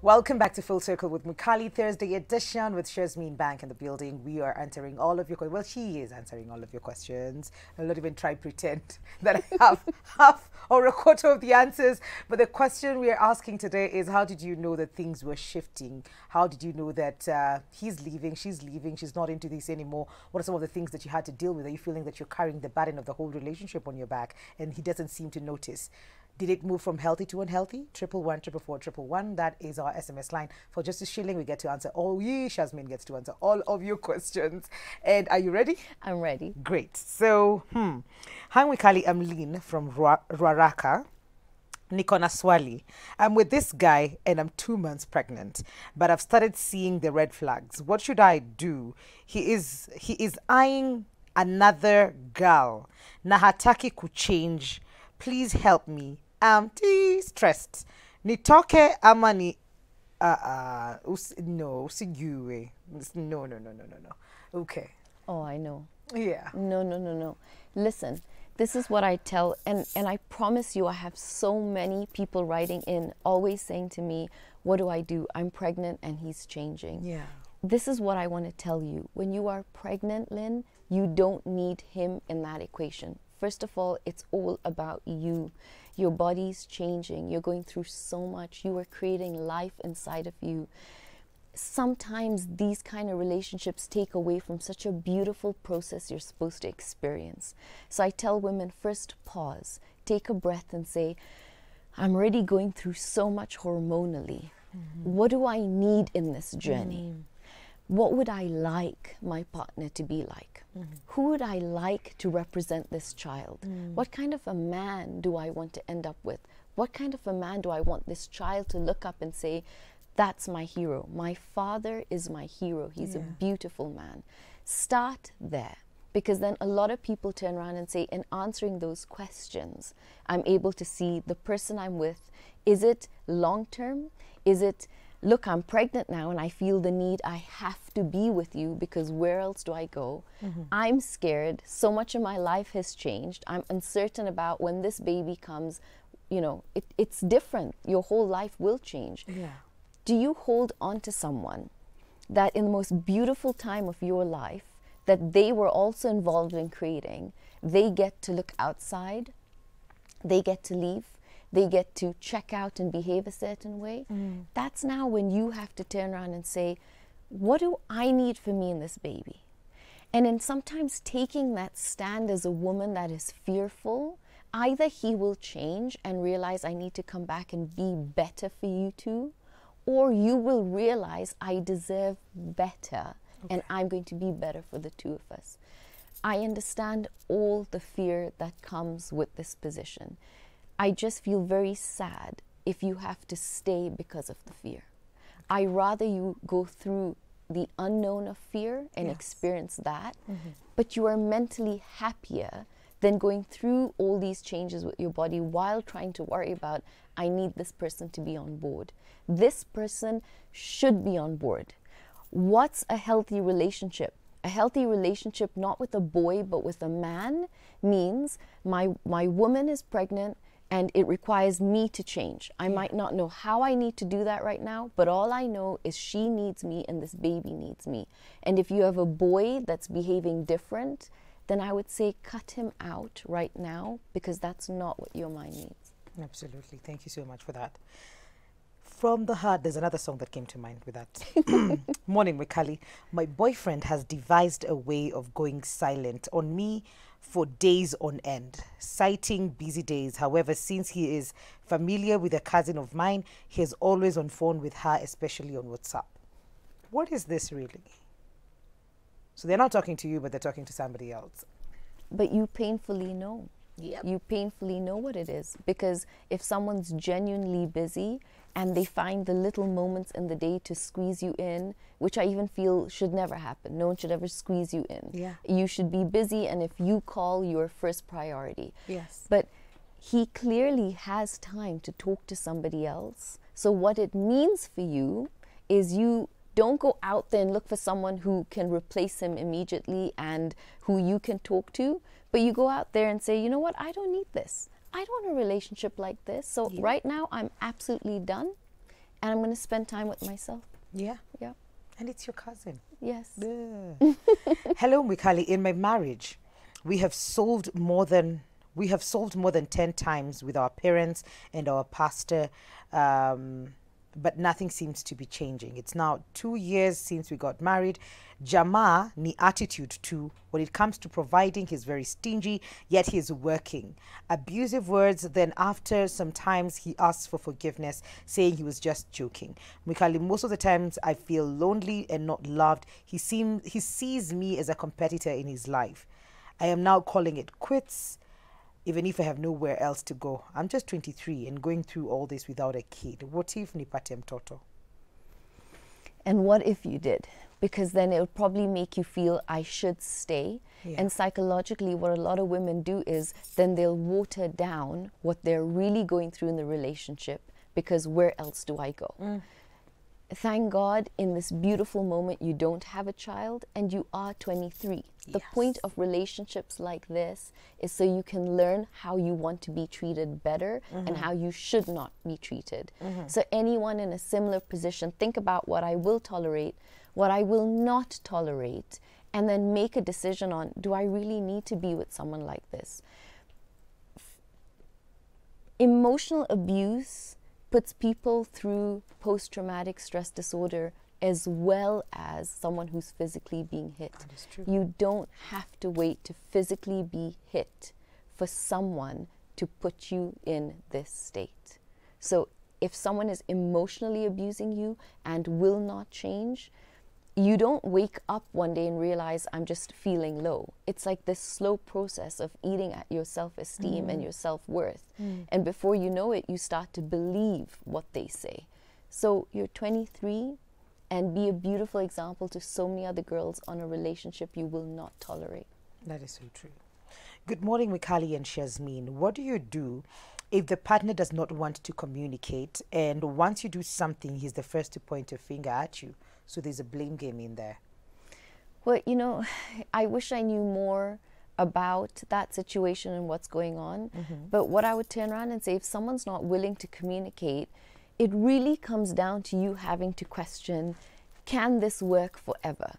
Welcome back to Full Circle with Mukali, Thursday edition with Shazmeen Bank in the building. We are answering all of your questions. Well, she is answering all of your questions. I'll not even try pretend that I have half or a quarter of the answers. But the question we are asking today is, how did you know that things were shifting? How did you know that he's leaving, she's not into this anymore? What are some of the things that you had to deal with? Are you feeling that you're carrying the burden of the whole relationship on your back and he doesn't seem to notice? Did it move from healthy to unhealthy? 111 That is our SMS line. For just a shilling, we get to answer all you. Shazmeen gets to answer all of your questions. And are you ready? I'm ready. Great. So, hi Wikali, I'm Lynn from Ruaraka. Nikona Swali. I'm with this guy and I'm 2 months pregnant, but I've started seeing the red flags. What should I do? He is eyeing another girl. Nahataki could change. Please help me. I'm stressed. Nitoke ama ni no, siguwe. No. Okay. Oh, I know. Yeah. No. Listen, this is what I tell, and I promise you I have so many people writing in, always saying to me, what do I do? I'm pregnant and he's changing. Yeah. This is what I want to tell you. When you are pregnant, Lynn, you don't need him in that equation. First of all, it's all about you. Your body's changing. You're going through so much. You are creating life inside of you. Sometimes these kind of relationships take away from such a beautiful process you're supposed to experience. So I tell women, first pause, take a breath and say, I'm already going through so much hormonally. What do I need in this journey? What would I like my partner to be like? Who would I like to represent this child? What kind of a man do I want to end up with? What kind of a man do I want this child to look up and say, that's my hero. My father is my hero. He's a beautiful man. Start there, because then a lot of people turn around and say, in answering those questions, I'm able to see the person I'm with. Is it long-term? Is it, look, I'm pregnant now and I feel the need, I have to be with you because where else do I go? I'm scared. So much of my life has changed. I'm uncertain about when this baby comes. You know, it's different. Your whole life will change. Yeah. Do you hold on to someone that in the most beautiful time of your life that they were also involved in creating, they get to look outside, they get to leave, they get to check out and behave a certain way? That's now when you have to turn around and say, what do I need for me in this baby? And in sometimes taking that stand as a woman that is fearful, either he will change and realize I need to come back and be better for you two, or you will realize I deserve better and I'm going to be better for the two of us. I understand all the fear that comes with this position. I just feel very sad if you have to stay because of the fear. I rather you go through the unknown of fear and experience that, but you are mentally happier than going through all these changes with your body while trying to worry about, I need this person to be on board. This person should be on board. What's a healthy relationship? A healthy relationship, not with a boy, but with a man, means my woman is pregnant and it requires me to change. I might not know how I need to do that right now, but all I know is she needs me and this baby needs me. And if you have a boy that's behaving different, then I would say cut him out right now, because that's not what your mind needs. Absolutely. Thank you so much for that. From the Heart, there's another song that came to mind with that. Morning, Wikali. My boyfriend has devised a way of going silent on me for days on end, citing busy days. However, since he is familiar with a cousin of mine, he is always on phone with her, especially on WhatsApp. What is this really? So they're not talking to you, but they're talking to somebody else. But you painfully know. Yep. You painfully know what it is, because if someone's genuinely busy and they find the little moments in the day to squeeze you in, which I even feel should never happen. No one should ever squeeze you in. Yeah. You should be busy, and if you call, your first priority. Yes. But he clearly has time to talk to somebody else. So what it means for you is you don't go out there and look for someone who can replace him immediately and who you can talk to, but you go out there and say, you know what, I don't need this. I don't want a relationship like this. So right now I'm absolutely done. and I'm going to spend time with myself. Yeah. Yeah. And it's your cousin. Yes. Yeah. Hello, Mikali. In my marriage, we have solved more than 10 times with our parents and our pastor, but nothing seems to be changing. It's now 2 years since we got married. Jama ni attitude too. When it comes to providing, he's very stingy, yet he's working. Abusive words, then after sometimes he asks for forgiveness, saying he was just joking. Mikali, most of the times I feel lonely and not loved. He sees me as a competitor in his life. I am now calling it quits, even if I have nowhere else to go. I'm just 23 and going through all this without a kid. What if nipate mtoto? And what if you did? Because then it would probably make you feel I should stay. Yeah. And psychologically, what a lot of women do is then they'll water down what they're really going through in the relationship, because where else do I go? Thank God in this beautiful moment you don't have a child and you are 23. The point of relationships like this is so you can learn how you want to be treated better and how you should not be treated. So anyone in a similar position, think about what I will tolerate, what I will not tolerate, and then make a decision on, do I really need to be with someone like this? Emotional abuse puts people through post-traumatic stress disorder as well as someone who's physically being hit. That is true. You don't have to wait to physically be hit for someone to put you in this state. So if someone is emotionally abusing you and will not change, you don't wake up one day and realize I'm just feeling low. It's like this slow process of eating at your self-esteem and your self-worth. And before you know it, you start to believe what they say. So you're 23 and be a beautiful example to so many other girls on a relationship you will not tolerate. That is so true. Good morning, Mikali and Shazmeen. What do you do if the partner does not want to communicate, and once you do something, he's the first to point a finger at you? So there's a blame game in there. Well, you know, I wish I knew more about that situation and what's going on. But what I would turn around and say, if someone's not willing to communicate, it really comes down to you having to question, can this work forever?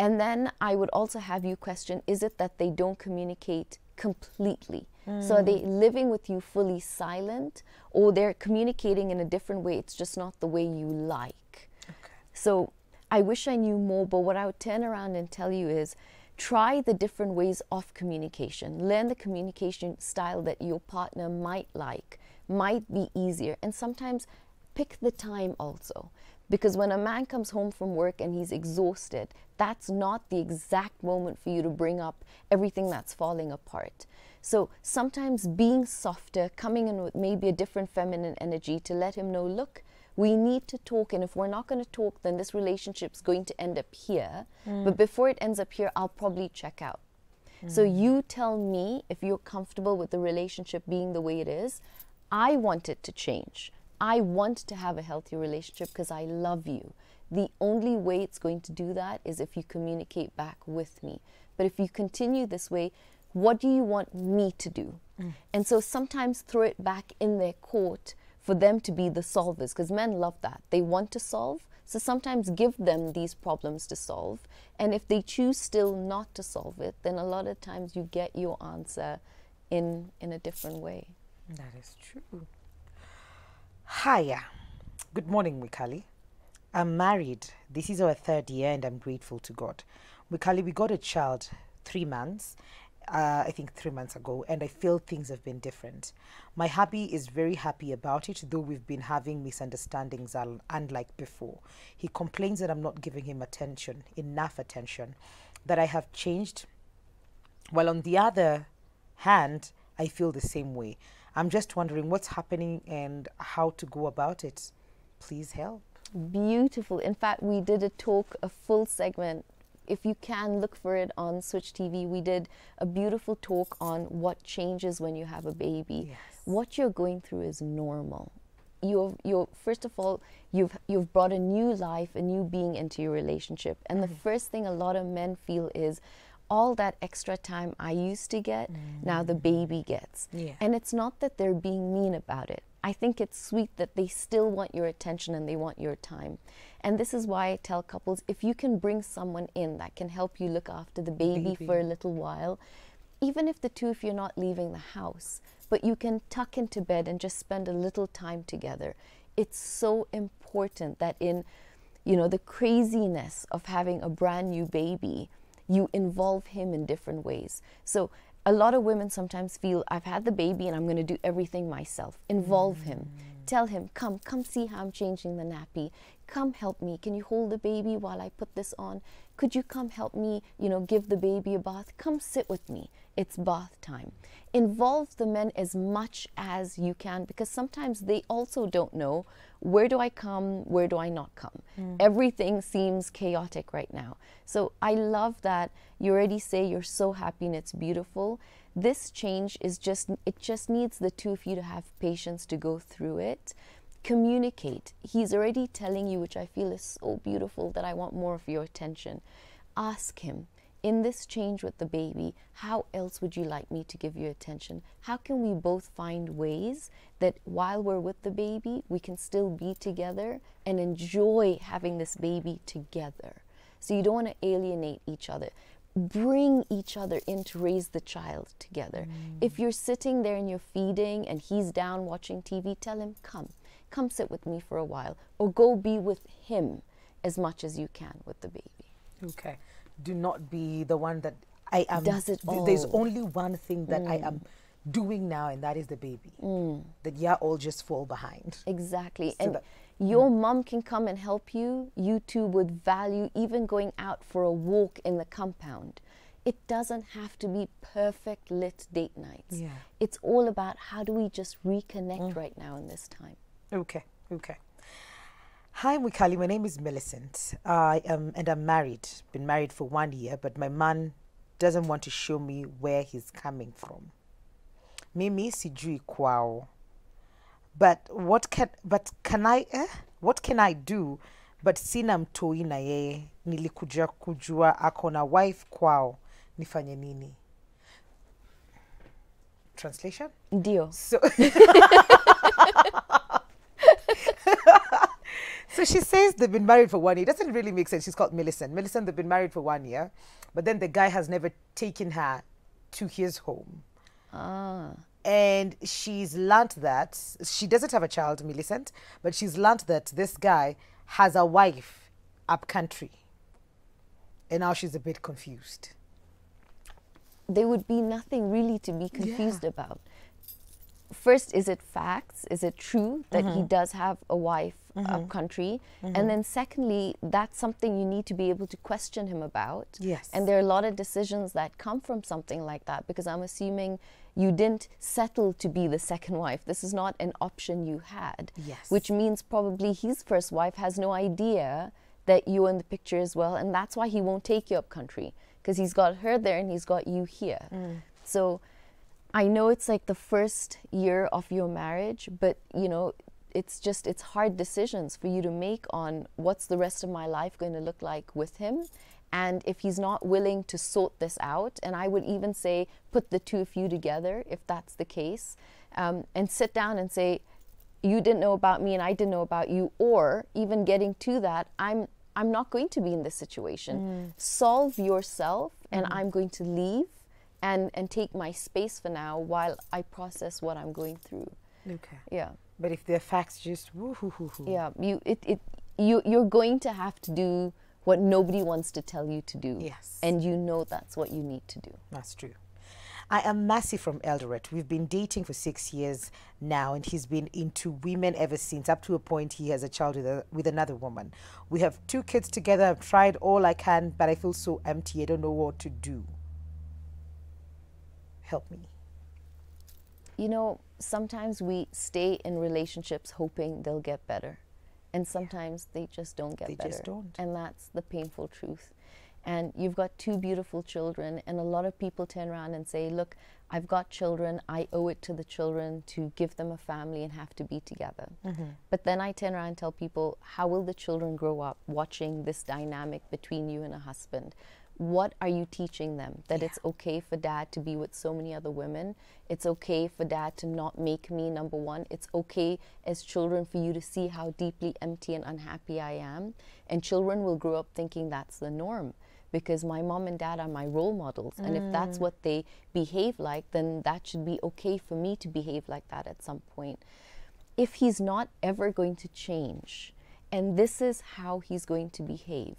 And then I would also have you question, is it that they don't communicate completely? So are they living with you fully silent, or they're communicating in a different way? It's just not the way you like. Okay. So I wish I knew more, but what I would turn around and tell you is try the different ways of communication. Learn the communication style that your partner might like, might be easier. And sometimes pick the time also. Because when a man comes home from work and he's exhausted, that's not the exact moment for you to bring up everything that's falling apart. So sometimes being softer, coming in with maybe a different feminine energy to let him know, look, we need to talk, and if we're not going to talk, then this relationship's going to end up here. But before it ends up here, I'll probably check out. So you tell me if you're comfortable with the relationship being the way it is. I want it to change. I want to have a healthy relationship because I love you. The only way it's going to do that is if you communicate back with me. But if you continue this way, what do you want me to do? And so sometimes throw it back in their court for them to be the solvers, because men love that. They want to solve. So sometimes give them these problems to solve. And if they choose still not to solve it, then a lot of times you get your answer in a different way. That is true. Hiya. Good morning, Mikali. I'm married. This is our 3rd year and I'm grateful to God. Mikali, we got a child 3 months. I think 3 months ago, and I feel things have been different. My hubby is very happy about it, though we've been having misunderstandings unlike before. He complains that I'm not giving him enough attention, that I have changed, while on the other hand, I feel the same way. I'm just wondering what's happening and how to go about it. Please help. Beautiful. In fact, we did a full segment. If you can, look for it on Switch TV. We did a beautiful talk on what changes when you have a baby. Yes. What you're going through is normal. You're first of all, you've brought a new life, a new being into your relationship. And the first thing a lot of men feel is, all that extra time I used to get, now the baby gets. Yeah. And it's not that they're being mean about it. I think it's sweet that they still want your attention and they want your time. And this is why I tell couples, if you can bring someone in that can help you look after the baby for a little while, even if the two of you are not leaving the house, but you can tuck into bed and just spend a little time together. It's so important that in, you know, the craziness of having a brand new baby, you involve him in different ways. So a lot of women sometimes feel, I've had the baby and I'm going to do everything myself. Involve him. Tell him, come see how I'm changing the nappy. Come help me. Can you hold the baby while I put this on? Could you come help me, you know, give the baby a bath? Come sit with me. It's bath time. Involve the men as much as you can, because sometimes they also don't know, where do I come, where do I not come? Everything seems chaotic right now. So I love that you already say you're so happy and it's beautiful. This change is it just needs the two of you to have patience to go through it. Communicate. He's already telling you, which I feel is so beautiful, that I want more of your attention. Ask him, in this change with the baby, how else would you like me to give you attention? How can we both find ways that while we're with the baby, we can still be together and enjoy having this baby together? So you don't want to alienate each other. Bring each other in to raise the child together. If you're sitting there and you're feeding and he's down watching TV, tell him, come sit with me for a while, or go be with him as much as you can with the baby. Okay. Do not be the one that I am. Does it all. There's only one thing that I am doing now, and that is the baby. That all just fall behind. Exactly. So and your mom can come and help you. You two would value even going out for a walk in the compound. It doesn't have to be perfect lit date nights. Yeah. It's all about how do we just reconnect right now in this time. Okay. Hi, Mwikali. My name is Millicent. I'm married. Been married for 1 year, but my man doesn't want to show me where he's coming from. Mimi sijui kwao. But what can I do? But sina mtoi na yeye. Nilikuja kujua akona wife kwao. Nifanye nini? Translation? Ndio. So she says they've been married for 1 year. It doesn't really make sense. She's called Millicent. Millicent, they've been married for 1 year, but then the guy has never taken her to his home. And she's learned that, she doesn't have a child, Millicent, but she's learned that this guy has a wife up country. And now she's a bit confused. There would be nothing really to be confused about. First, is it facts? Is it true that he does have a wife up country? And then secondly, that's something you need to be able to question him about. Yes. And there are a lot of decisions that come from something like that, because I'm assuming you didn't settle to be the second wife. This is not an option you had. Yes. Which means probably his first wife has no idea that you're in the picture as well, and that's why he won't take you up country, because he's got her there and he's got you here. So I know it's like the first year of your marriage, but you know, it's hard decisions for you to make on what's the rest of my life going to look like with him. And if he's not willing to sort this out, and I would even say put the two of you together if that's the case, and sit down and say, you didn't know about me and I didn't know about you, or even getting to that, I'm not going to be in this situation. Solve yourself, and I'm going to leave and take my space for now while I process what I'm going through. Okay. Yeah. But if the facts just woo-hoo-hoo-hoo. Yeah, you're going to have to do what nobody wants to tell you to do. Yes. And you know that's what you need to do. That's true. I am Massey from Eldoret. We've been dating for 6 years now, and he's been into women ever since, up to a point he has a child with another woman. We have 2 kids together. I've tried all I can, but I feel so empty. I don't know what to do. Help me. You know, sometimes we stay in relationships hoping they'll get better. And sometimes they just don't get better. They just don't. And that's the painful truth. And you've got 2 beautiful children, and a lot of people turn around and say, look, I've got children, I owe it to the children to give them a family and have to be together. But then I turn around and tell people, how will the children grow up watching this dynamic between you and a husband? what are you teaching them? That Yeah. it's okay for dad to be with so many other women. It's okay for dad to not make me number one. It's okay as children for you to see how deeply empty and unhappy I am. And children will grow up thinking that's the norm, because my mom and dad are my role models. And if that's what they behave like, then that should be okay for me to behave like that at some point. If he's not ever going to change, and this is how he's going to behave,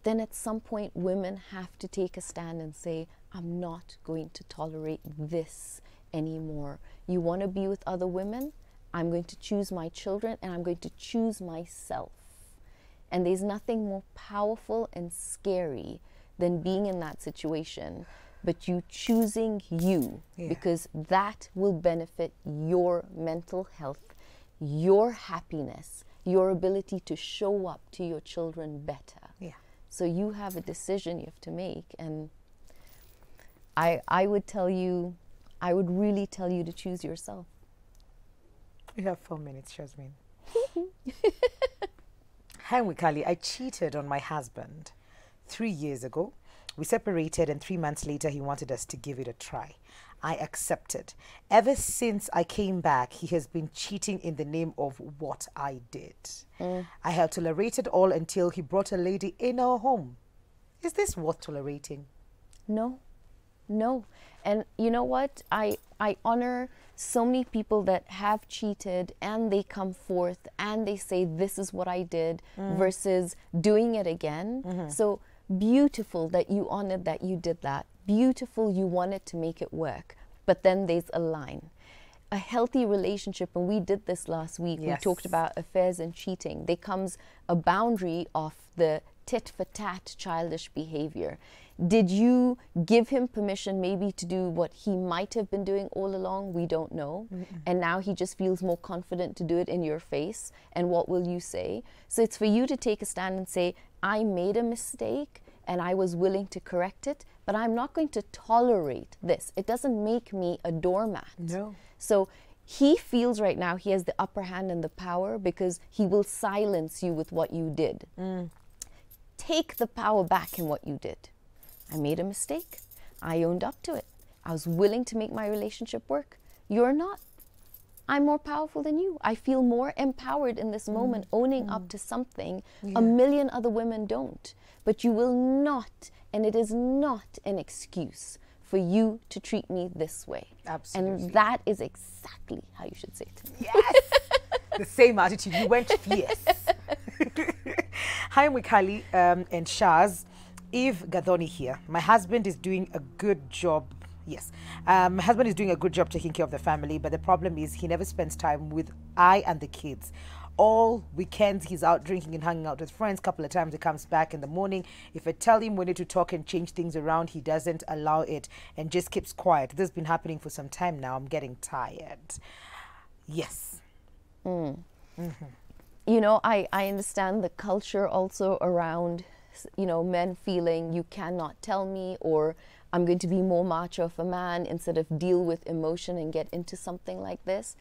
then at some point women have to take a stand and say, I'm not going to tolerate this anymore. You want to be with other women? I'm going to choose my children, and I'm going to choose myself. And there's nothing more powerful and scary than being in that situation, but you choosing you, because that will benefit your mental health, your happiness, your ability to show up to your children better. Yeah. So you have a decision you have to make, and I would tell you, I would really tell you to choose yourself. You have 4 minutes, Jasmine. Hi, Wikali. I cheated on my husband 3 years ago. We separated, and 3 months later, he wanted us to give it a try. I accepted. Ever since I came back, he has been cheating in the name of what I did. I have tolerated all until he brought a lady in our home. Is this worth tolerating? No, no. And you know what? I honor so many people that have cheated and they come forth and they say, this is what I did, versus doing it again. So beautiful that you honored that you did that. Beautiful you wanted to make it work. But then there's a line. A healthy relationship, and we did this last week, we talked about affairs and cheating. There comes a boundary of the tit-for-tat childish behavior. Did you give him permission maybe to do what he might have been doing all along? We don't know. And now he just feels more confident to do it in your face. And what will you say? So it's for you to take a stand and say, I made a mistake and I was willing to correct it, but I'm not going to tolerate this. It doesn't make me a doormat. No. So he feels right now he has the upper hand and the power because he will silence you with what you did. Take the power back in what you did. I made a mistake. I owned up to it. I was willing to make my relationship work. You're not. I'm more powerful than you. I feel more empowered in this moment, owning up to something a million other women don't. But you will not, and it is not an excuse for you to treat me this way. Absolutely. And that is exactly how you should say it to me. Yes! The same attitude. You went fierce. Hi, Wikali and Shaz. Eve Gadoni here. My husband is doing a good job. Yes. My husband is doing a good job taking care of the family, but the problem is he never spends time with I and the kids. All weekends he's out drinking and hanging out with friends. Couple of times he comes back in the morning. If I tell him we need to talk and change things around, he doesn't allow it and just keeps quiet. This has been happening for some time now. I'm getting tired. Yes. You know, I understand the culture also around, you know, men feeling you cannot tell me, or I'm going to be more macho of a man instead of deal with emotion and get into something like this.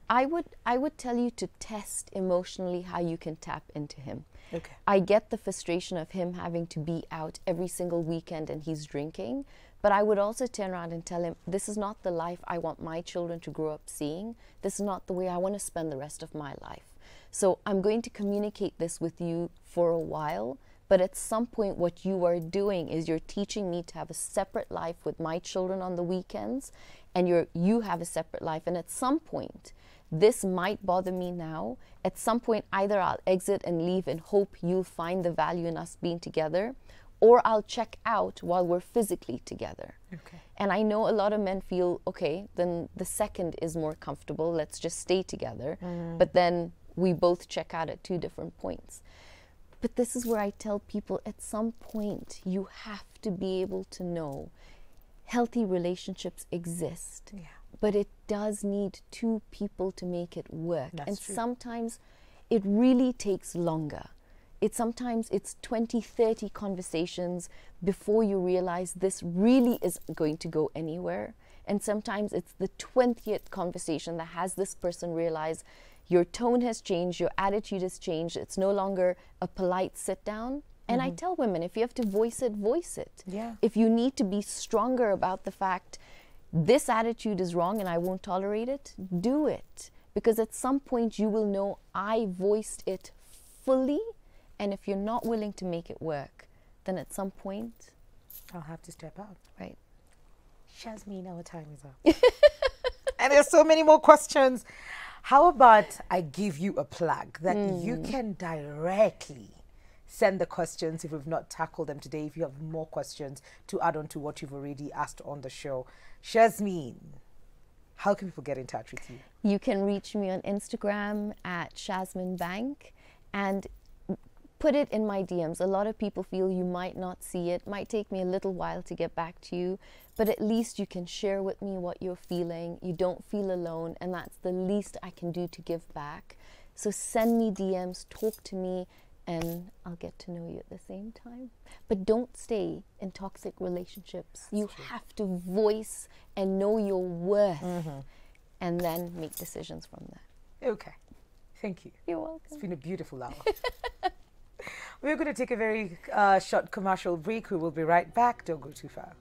I would tell you to test emotionally how you can tap into him. Okay. I get the frustration of him having to be out every single weekend and he's drinking, but I would also turn around and tell him, this is not the life I want my children to grow up seeing. This is not the way I want to spend the rest of my life. So I'm going to communicate this with you for a while, but at some point what you are doing is you're teaching me to have a separate life with my children on the weekends, and you have a separate life. And at some point, this might bother me now. At some point, either I'll exit and leave and hope you'll find the value in us being together, or I'll check out while we're physically together. Okay. And I know a lot of men feel, okay, then the second is more comfortable, let's just stay together. But then we both check out at 2 different points. But this is where I tell people, at some point, you have to be able to know healthy relationships exist. Yeah. But it does need 2 people to make it work. That's and true. sometimes it really takes longer. Sometimes it's 20, 30 conversations before you realize this really isn't going to go anywhere. And sometimes it's the 20th conversation that has this person realize your tone has changed, your attitude has changed. It's no longer a polite sit down. And I tell women, if you have to voice it, voice it. Yeah. If you need to be stronger about the fact this attitude is wrong and I won't tolerate it, do it. Because at some point you will know I voiced it fully, and if you're not willing to make it work, then at some point I'll have to step out. right. Jasmine, our time is up. And there's so many more questions. How about I give you a plug that you can directly send the questions if we've not tackled them today, if you have more questions to add on to what you've already asked on the show. Jasmine, how can people get in touch with you? You can reach me on Instagram at Shazmin Bank and put it in my DMs. A lot of people feel you might not see it, might take me a little while to get back to you, but at least you can share with me what you're feeling. You don't feel alone, and that's the least I can do to give back. So send me DMs, talk to me, and I'll get to know you at the same time. But don't stay in toxic relationships. You have to voice and know your worth, and then make decisions from that. Okay. Thank you. You're welcome. It's been a beautiful hour. We're going to take a very short commercial break. We will be right back. Don't go too far.